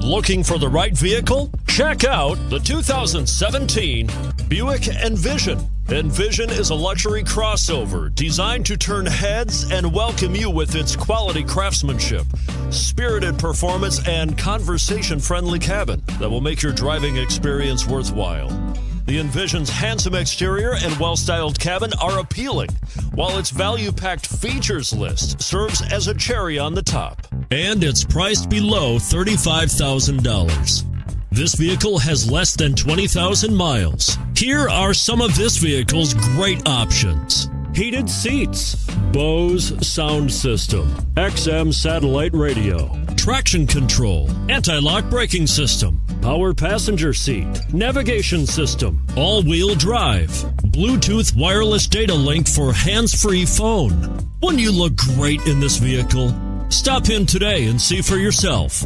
Looking for the right vehicle? Check out the 2017 Buick Envision. Envision is a luxury crossover designed to turn heads and welcome you with its quality craftsmanship, spirited performance, and conversation-friendly cabin that will make your driving experience worthwhile. The Envision's handsome exterior and well-styled cabin are appealing, while its value-packed features list serves as a cherry on the top. And it's priced below $35,000. This vehicle has less than 20,000 miles. Here are some of this vehicle's great options: heated seats, Bose sound system, XM satellite radio, traction control, anti-lock braking system, power passenger seat, navigation system, all-wheel drive, Bluetooth wireless data link for hands-free phone. Wouldn't you look great in this vehicle? Stop in today and see for yourself.